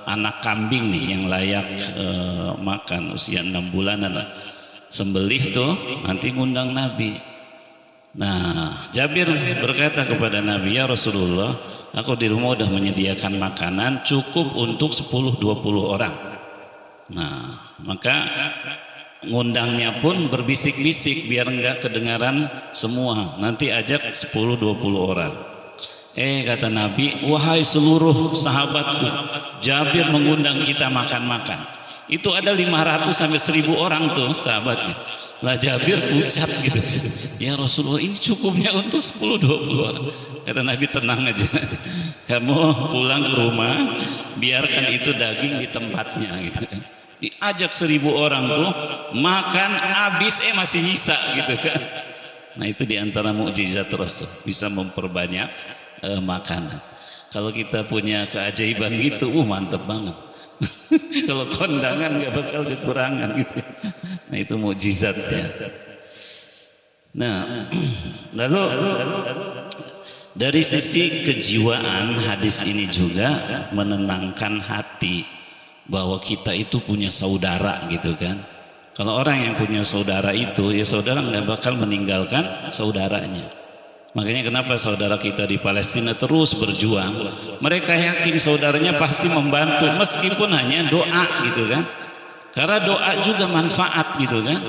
S2: anak kambing nih yang layak makan, usia 6 bulanan lah. Sembelih tuh nanti ngundang Nabi. Nah Jabir berkata kepada Nabi, ya Rasulullah, aku di rumah udah menyediakan makanan cukup untuk 10-20 orang. Nah maka ngundangnya pun berbisik-bisik biar enggak kedengaran semua, nanti ajak 10-20 orang. Kata Nabi, wahai seluruh sahabatku, Jabir mengundang kita makan-makan. Itu ada 500 sampai 1000 orang tuh sahabatnya. Lah Jabir pucat gitu. Ya Rasulullah, ini cukupnya untuk 10-20 orang. Kata Nabi, tenang aja. Kamu pulang ke rumah, biarkan itu daging di tempatnya gitu. Diajak 1000 orang tuh makan habis masih nyisa gitu kan. Nah itu diantara mukjizat Rasul, bisa memperbanyak makanan. Kalau kita punya keajaiban gitu, mantep banget. Kalau kondangan nggak bakal kekurangan gitu. Nah itu mukjizatnya. Nah lalu dari sisi kejiwaan, hadis ini juga menenangkan hati bahwa kita itu punya saudara gitu kan. Kalau orang yang punya saudara itu, ya saudara nggak bakal meninggalkan saudaranya. Makanya kenapa saudara kita di Palestina terus berjuang. Mereka yakin saudaranya pasti membantu meskipun hanya doa gitu kan. Karena doa juga manfaat gitu kan.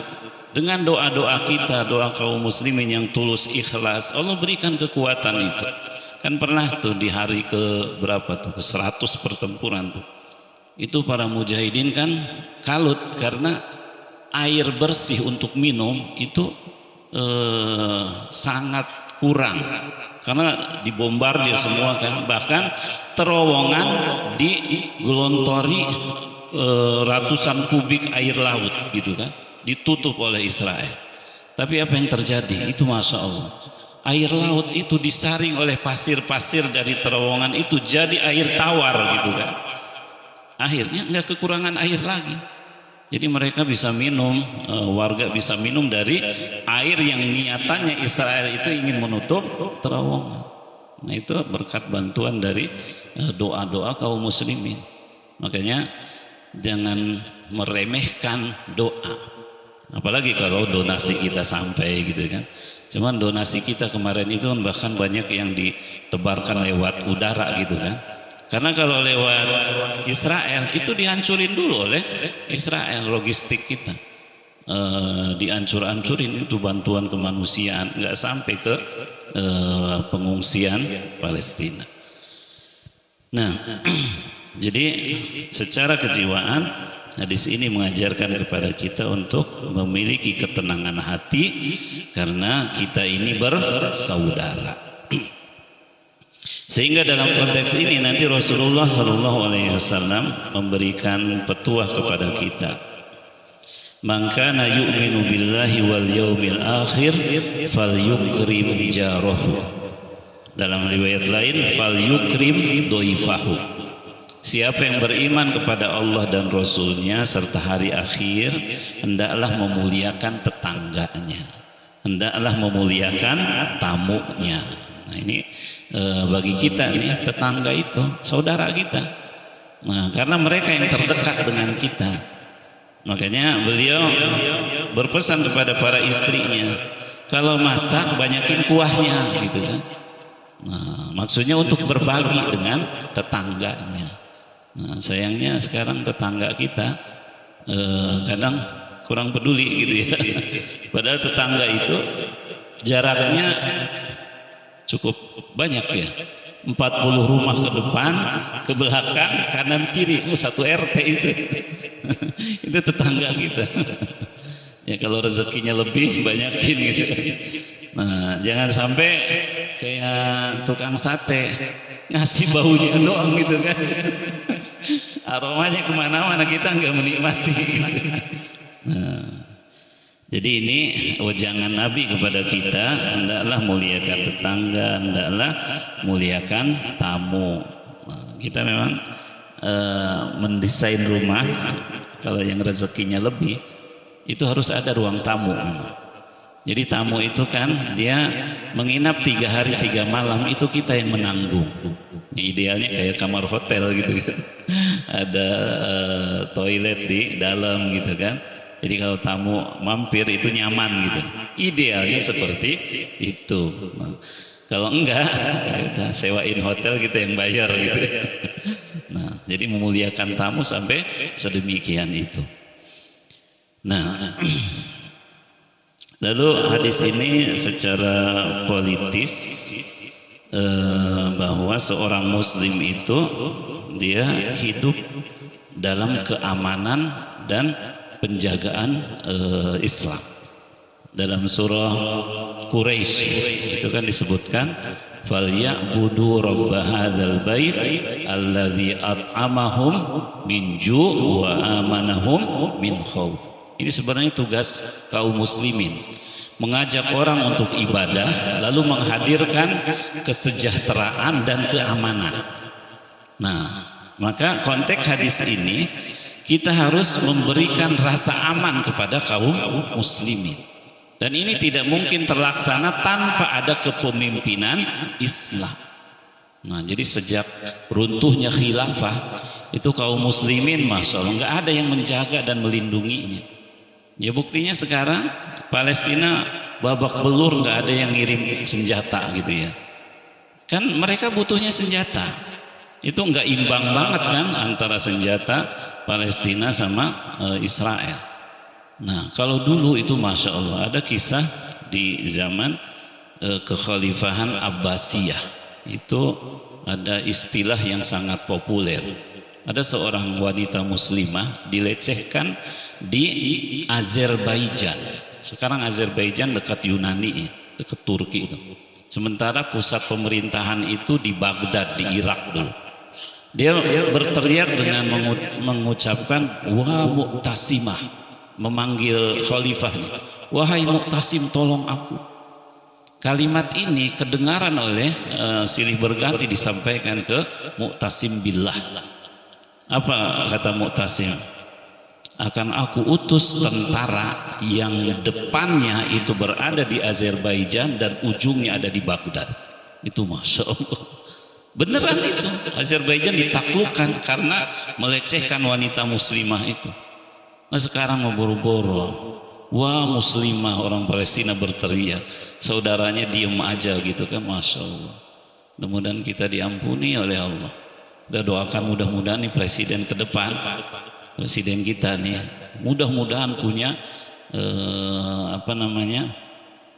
S2: Dengan doa-doa kita, doa kaum muslimin yang tulus ikhlas, Allah berikan kekuatan itu. Kan pernah tuh di hari ke berapa tuh, ke 100 pertempuran tuh. Itu para mujahidin kan kalut karena air bersih untuk minum itu sangat kurang karena dibombardir semua kan, bahkan terowongan digelontori ratusan kubik air laut gitu kan, ditutup oleh Israel. Tapi apa yang terjadi itu, masya Allah, air laut itu disaring oleh pasir-pasir dari terowongan itu jadi air tawar gitu kan. Akhirnya nggak kekurangan air lagi. Jadi mereka bisa minum, warga bisa minum dari air yang niatannya Israel itu ingin menutup terowongan. Nah itu berkat bantuan dari doa-doa kaum muslimin. Makanya jangan meremehkan doa. Apalagi kalau donasi kita sampai gitu kan. Cuman donasi kita kemarin itu bahkan banyak yang ditebarkan lewat udara gitu kan. Karena kalau lewat Israel itu dihancurin dulu oleh Israel, logistik kita dihancur-hancurin, itu bantuan kemanusiaan, nggak sampai ke pengungsian Palestina. Nah jadi secara kejiwaan hadis ini mengajarkan kepada kita untuk memiliki ketenangan hati karena kita ini bersaudara. Sehingga dalam konteks ini nanti Rasulullah SAW memberikan petuah kepada kita. Man kana yu'minu billahi wal yaumil akhir falyukrim jarahu. Dalam riwayat lain falyukrim doifahu. Siapa yang beriman kepada Allah dan Rasulnya serta hari akhir, hendaklah memuliakan tetangganya, hendaklah memuliakan tamunya. Nah ini bagi kita nih, tetangga itu saudara kita. Nah, karena mereka yang terdekat dengan kita. Makanya beliau berpesan kepada para istrinya, kalau masak banyakin kuahnya gitu kan. Nah, maksudnya untuk berbagi dengan tetangganya. Nah, sayangnya sekarang tetangga kita kadang kurang peduli gitu ya. Padahal tetangga itu jaraknya cukup banyak ya, 40 rumah ke depan, ke belakang, kanan kiri, satu RT itu. Itu tetangga kita. Ya kalau rezekinya lebih banyakin gitu. Nah jangan sampai kayak tukang sate ngasih baunya doang gitu kan. Aromanya kemana-mana kita nggak menikmati. Jadi ini wejangan Nabi kepada kita, hendaklah muliakan tetangga, hendaklah muliakan tamu. Nah, kita memang mendesain rumah, kalau yang rezekinya lebih, itu harus ada ruang tamu. Jadi tamu itu kan dia menginap 3 hari 3 malam, itu kita yang menanggung. Idealnya kayak kamar hotel gitu kan. Ada toilet di dalam gitu kan. Jadi kalau tamu mampir itu nyaman gitu. Idealnya seperti itu. Nah, kalau enggak, ya udah sewain hotel kita yang bayar gitu. Nah, jadi memuliakan tamu sampai sedemikian itu. Nah, lalu hadis ini secara politis bahwa seorang muslim itu dia hidup dalam keamanan dan penjagaan Islam. Dalam surah Quraisy itu kan disebutkan falyabudu rabb hadzal bait alladzi at'amahum min ju' wa amanahum min khauf. Ini sebenarnya tugas kaum muslimin, mengajak orang untuk ibadah lalu menghadirkan kesejahteraan dan keamanan. Nah, maka konteks hadis ini kita harus memberikan rasa aman kepada kaum muslimin. Dan ini tidak mungkin terlaksana tanpa ada kepemimpinan Islam. Nah, jadi sejak runtuhnya khilafah itu kaum muslimin, masya Allah, nggak ada yang menjaga dan melindunginya. Ya buktinya sekarang Palestina babak belur, nggak ada yang ngirim senjata gitu ya. Kan mereka butuhnya senjata. Itu nggak imbang banget kan antara senjata Palestina sama Israel. Nah, kalau dulu itu masya Allah ada kisah di zaman kekhalifahan Abbasiyah, itu ada istilah yang sangat populer. Ada seorang wanita muslimah dilecehkan di Azerbaijan. Sekarang Azerbaijan dekat Yunani, dekat Turki itu. Sementara pusat pemerintahan itu di Baghdad, di Irak dulu. Dia berteriak dengan mengucapkan wa Mu'tasimah, memanggil khalifahnya, wahai Mu'tasim, tolong aku. Kalimat ini kedengaran oleh silih berganti disampaikan ke Mu'tasim billah. Apa kata Mu'tasim? Akan aku utus tentara yang depannya itu berada di Azerbaijan dan ujungnya ada di Baghdad. Itu masya Allah. Beneran itu, Azerbaijan ditaklukkan karena melecehkan wanita muslimah itu. Nah sekarang mau boro-boro, wah muslimah, orang Palestina berteriak, saudaranya diem aja gitu kan, masya Allah. Mudah-mudahan kita diampuni oleh Allah. Kita doakan mudah-mudahan nih presiden ke depan, presiden kita nih, mudah-mudahan punya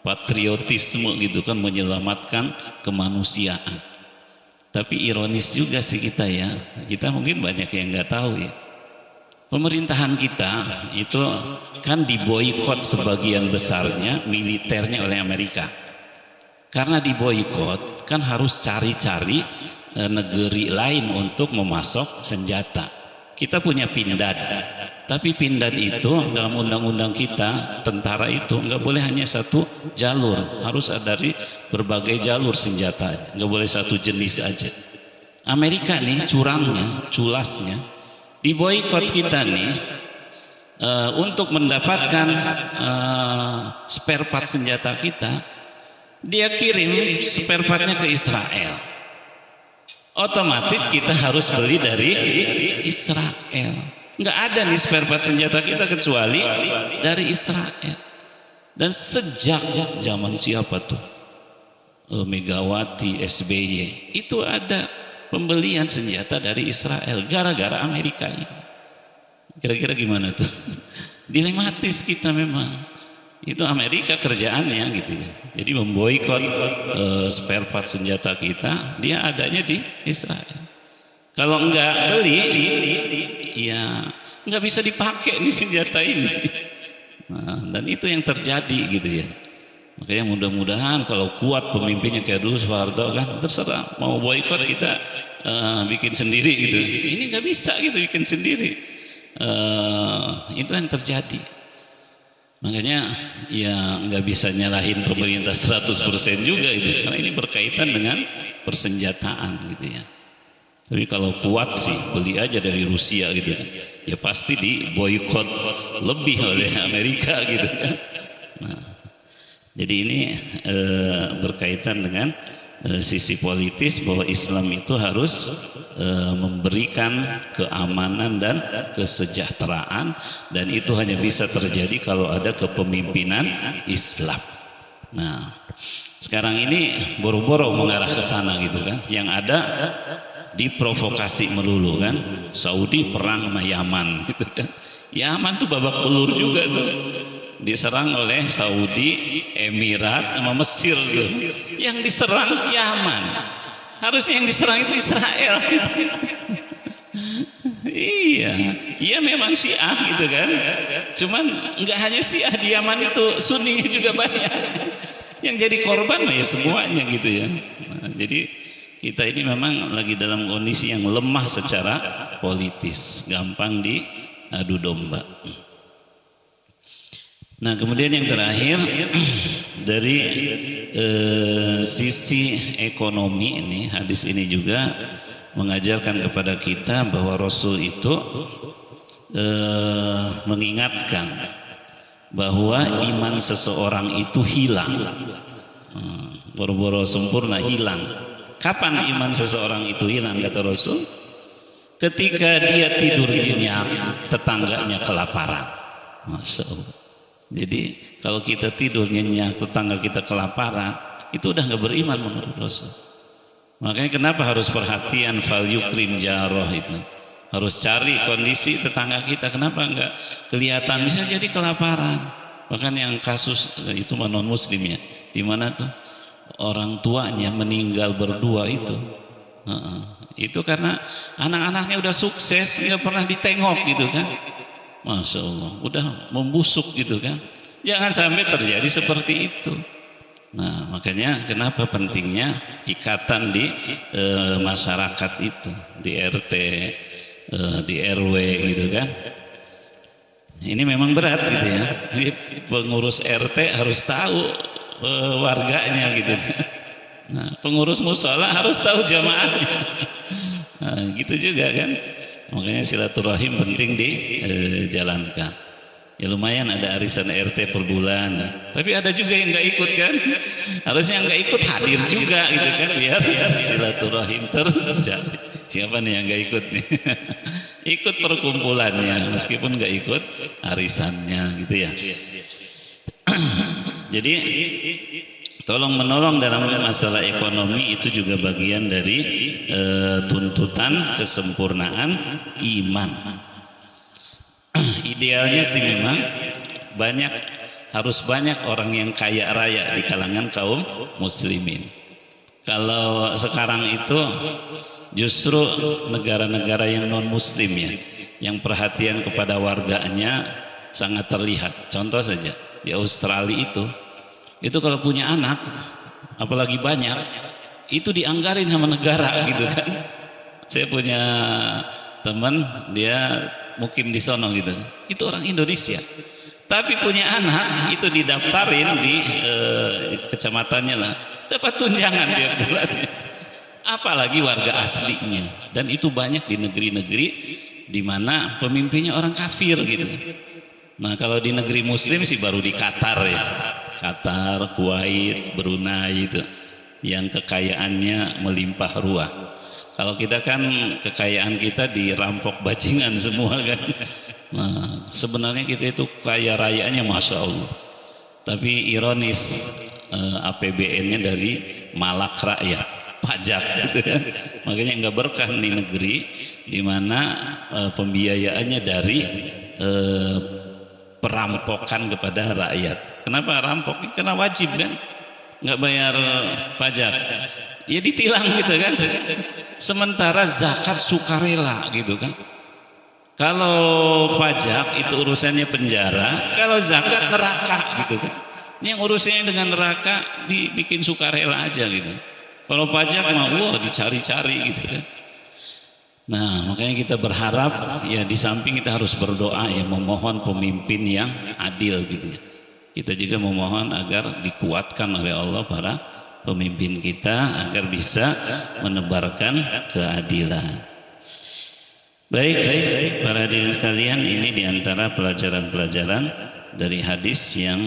S2: patriotisme gitu kan, menyelamatkan kemanusiaan. Tapi ironis juga sih kita ya, kita mungkin banyak yang nggak tahu ya. Pemerintahan kita itu kan diboikot sebagian besarnya militernya oleh Amerika. Karena diboikot kan harus cari-cari negeri lain untuk memasok senjata. Kita punya Pindad, tapi Pindad itu dalam undang-undang kita, tentara itu nggak boleh hanya satu jalur, harus ada dari berbagai jalur senjata, nggak boleh satu jenis aja. Amerika nih curangnya, culasnya, diboikot kita nih untuk mendapatkan spare part senjata kita, dia kirim spare partnya ke Israel. Otomatis kita harus beli dari Israel. Nggak ada nih spare part senjata kita kecuali dari Israel. Dan sejak zaman siapa tuh? Megawati, SBY, itu ada pembelian senjata dari Israel gara-gara Amerika ini. Kira-kira gimana tuh? Dilematis kita memang. Itu Amerika kerjaannya gitu ya. Jadi memboikot spare part senjata kita, dia adanya di Israel. Kalau enggak beli, ya enggak bisa dipakai nih senjata ini. Nah, dan itu yang terjadi gitu ya. Makanya mudah-mudahan kalau kuat pemimpinnya kayak dulu Soeharto kan, terserah mau boikot kita bikin sendiri gitu. Ini nggak bisa gitu bikin sendiri. Itu yang terjadi. Makanya ya nggak bisa nyalahin pemerintah 100% juga itu, karena ini berkaitan dengan persenjataan gitu ya. Tapi kalau kuat sih beli aja dari Rusia gitu kan. Ya pasti diboykot lebih oleh Amerika gitu kan. Nah, jadi ini berkaitan dengan sisi politis bahwa Islam itu harus memberikan keamanan dan kesejahteraan, dan itu hanya bisa terjadi kalau ada kepemimpinan Islam. Nah, sekarang ini boro-boro mengarah ke sana gitu kan. Yang ada diprovokasi melulu kan. Saudi perang sama Yaman gitu kan. Yaman tuh babak belur juga tuh. Diserang oleh Saudi, Emirat, sama Mesir tuh. Yang diserang Yaman. Harusnya yang diserang itu Israel. Iya memang Syiah gitu kan. Cuman nggak hanya Syiah di Yaman itu, Sunni juga banyak. Yang jadi korban ya semuanya gitu ya. Nah, jadi kita ini memang lagi dalam kondisi yang lemah secara politis, gampang diadu domba. Nah, kemudian yang terakhir dari sisi ekonomi ini, hadis ini juga mengajarkan kepada kita bahwa Rasul itu mengingatkan bahwa iman seseorang itu hilang. Boro-boro sempurna hilang. Kapan iman seseorang itu hilang kata Rasul? Ketika dia tidur nyenyak, tetangganya kelaparan. Masya Allah. Jadi kalau kita tidur nyenyak, tetangga kita kelaparan, itu udah nggak beriman menurut Rasul. Makanya kenapa harus perhatian fal yukrim jaroh itu, harus cari kondisi tetangga kita. Kenapa nggak kelihatan? Bisa jadi kelaparan. Bahkan yang kasus itu non muslim ya, di mana tuh orang tuanya meninggal berdua itu. Itu karena anak-anaknya udah sukses, nggak pernah ditengok gitu kan. Masya Allah, udah membusuk gitu kan. Jangan sampai terjadi seperti itu. Nah, makanya kenapa pentingnya ikatan di masyarakat itu, di RT, di RW gitu kan. Ini memang berat gitu ya. Pengurus RT harus tahu warganya gitu kan. Nah, pengurus musola harus tahu jamaahnya. Nah, gitu juga kan. Makanya silaturahim penting dijalankan. Ya lumayan ada arisan RT per bulan. Tapi ada juga yang nggak ikut kan. Harusnya yang nggak ikut hadir juga gitu kan, biar silaturahim terjadi. Siapa nih yang nggak ikut nih? Ikut perkumpulannya meskipun nggak ikut arisannya gitu ya. Jadi tolong menolong dalam masalah ekonomi itu juga bagian dari tuntutan kesempurnaan iman. Idealnya sih memang harus banyak orang yang kaya raya di kalangan kaum muslimin. Kalau sekarang itu justru negara-negara yang non muslim ya, yang perhatian kepada warganya sangat terlihat. Contoh saja di Australia itu kalau punya anak apalagi banyak itu dianggarin sama negara gitu kan. Saya punya teman dia mukim di sono gitu, itu orang Indonesia tapi punya anak itu didaftarin di kecamatannya lah, dapat tunjangan tiap bulannya, apalagi warga aslinya. Dan itu banyak di negeri-negeri di mana pemimpinnya orang kafir gitu. Nah kalau di negeri muslim sih baru di Qatar ya, Qatar, Kuwait, Brunei itu yang kekayaannya melimpah ruah. Kalau kita kan kekayaan kita dirampok bajingan semua kan. Nah, sebenarnya kita itu kaya rayanya Masya Allah. Tapi ironis APBN-nya dari malak rakyat, pajak gitu kan. Makanya nggak berkah di negeri di mana pembiayaannya dari perampokan kepada rakyat. Kenapa rampok? Karena wajib kan, nggak bayar pajak, ya ditilang gitu kan. Sementara zakat sukarela gitu kan. Kalau pajak itu urusannya penjara, kalau zakat neraka gitu kan. Yang urusannya dengan neraka dibikin sukarela aja gitu. Kalau pajak mau dicari-cari gitu kan. Nah makanya kita berharap ya di samping kita harus berdoa ya, memohon pemimpin yang adil gitu ya. Kita juga memohon agar dikuatkan oleh Allah para pemimpin kita agar bisa menebarkan keadilan. Baik, para hadirin sekalian, ini diantara pelajaran-pelajaran dari hadis yang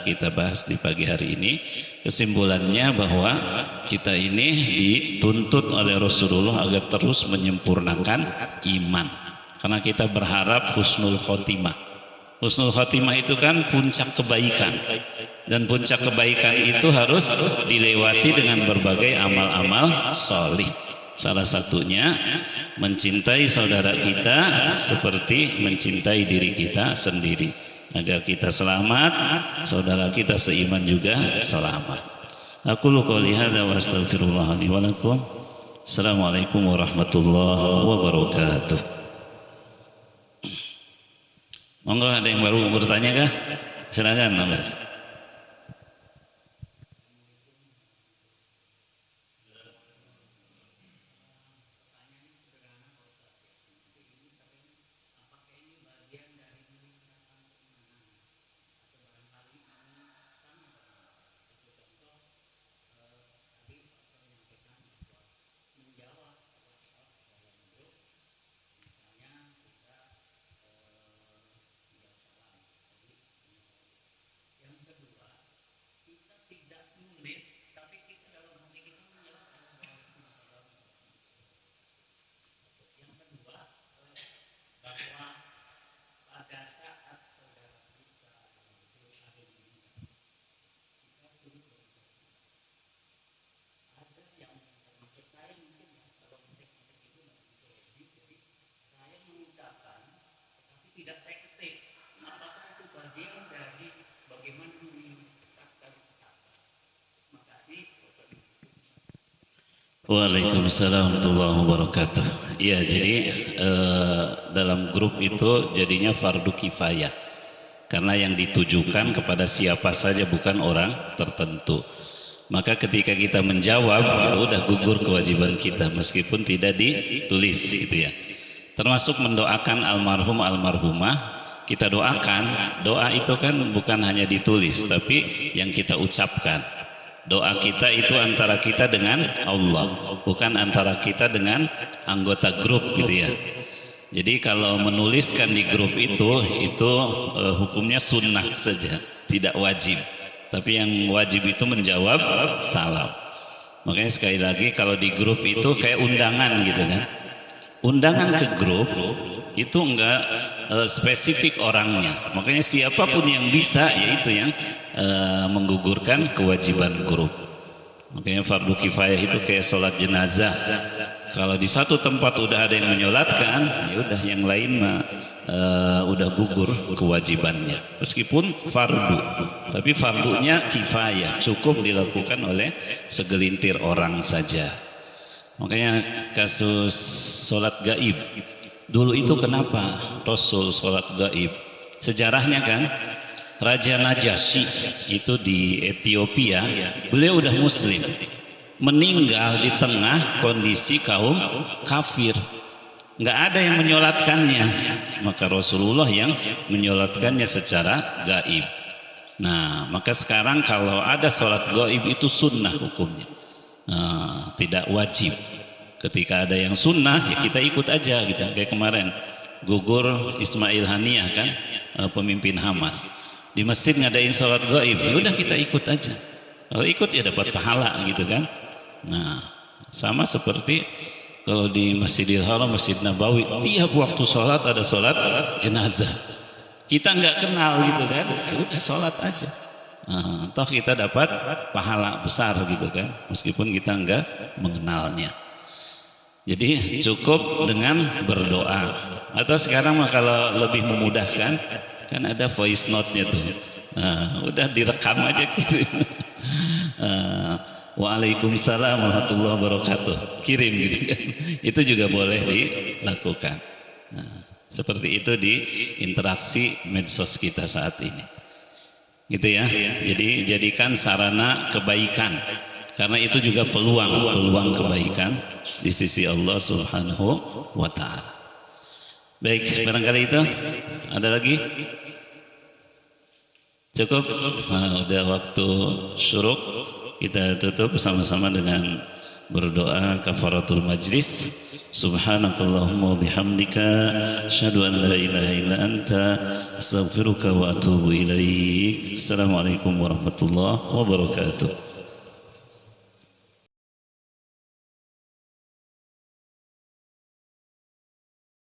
S2: kita bahas di pagi hari ini. Kesimpulannya bahwa kita ini dituntut oleh Rasulullah agar terus menyempurnakan iman, karena kita berharap husnul khotimah. Husnul khotimah itu kan puncak kebaikan, dan puncak kebaikan itu harus dilewati dengan berbagai amal-amal sholih. Salah satunya mencintai saudara kita seperti mencintai diri kita sendiri, agar kita selamat, saudara kita seiman juga selamat. Aku qouli hadza wa astaghfirullah li wa lakum. Assalamualaikum warahmatullahi wabarakatuh. Monggo, ada yang baru bertanya kah? Silakan, Mas. Waalaikumsalam warahmatullahi wabarakatuh. Iya, jadi dalam grup itu jadinya fardu kifayah, karena yang ditujukan kepada siapa saja, bukan orang tertentu. Maka ketika kita menjawab itu udah gugur kewajiban kita meskipun tidak ditulis gitu ya. Termasuk mendoakan almarhum almarhumah, kita doakan. Doa itu kan bukan hanya ditulis tapi yang kita ucapkan. Doa kita itu antara kita dengan Allah, bukan antara kita dengan anggota grup gitu ya. Jadi kalau menuliskan di grup itu hukumnya sunnah saja, tidak wajib. Tapi yang wajib itu menjawab salam. Makanya sekali lagi kalau di grup itu kayak undangan gitu kan. Undangan ke grup itu enggak spesifik orangnya. Makanya siapapun yang bisa, yaitu yang menggugurkan kewajiban grup. Makanya fardu kifayah itu kayak sholat jenazah. Kalau di satu tempat udah ada yang menyolatkan, ya udah yang lain mah udah gugur kewajibannya. Meskipun fardu, tapi fardunya kifayah, cukup dilakukan oleh segelintir orang saja. Makanya kasus sholat gaib dulu itu kenapa Rasul sholat gaib? Sejarahnya kan Raja Najasyi itu di Ethiopia, beliau udah muslim, meninggal di tengah kondisi kaum kafir, nggak ada yang menyolatkannya, maka Rasulullah yang menyolatkannya secara gaib. Nah, maka sekarang kalau ada sholat gaib itu sunnah hukumnya, tidak wajib. Ketika ada yang sunnah ya kita ikut aja gitu. Kayak kemarin gugur Ismail Haniyah kan, pemimpin Hamas, di masjid ngadain sholat gaib, ya udah kita ikut aja. Kalau ikut ya dapat pahala gitu kan. Nah, sama seperti kalau di Masjidil Haram, Masjid Nabawi, tiap waktu sholat ada sholat jenazah. Kita nggak kenal gitu kan, ya udah sholat aja. Toh kita dapat pahala besar gitu kan, meskipun kita nggak mengenalnya. Jadi cukup dengan berdoa. Atau sekarang mah kalau lebih memudahkan, kan ada voice note-nya tuh. Udah direkam aja kirim. Waalaikumsalam warahmatullahi wabarakatuh. Kirim gitu kan. Itu juga boleh dilakukan. Seperti itu di interaksi medsos kita saat ini. Gitu ya. Jadi jadikan sarana kebaikan. Karena itu juga peluang kebaikan di sisi Allah Subhanahu wa taala. Baik, barangkali itu ada lagi? Cukup. Nah, udah waktu syuruk, kita tutup bersama-sama dengan berdoa kafaratul majlis. Subhanakallahumma bihamdika asyhadu an la ilaha illa anta astaghfiruka wa atubu ilaik. Assalamualaikum warahmatullahi wabarakatuh.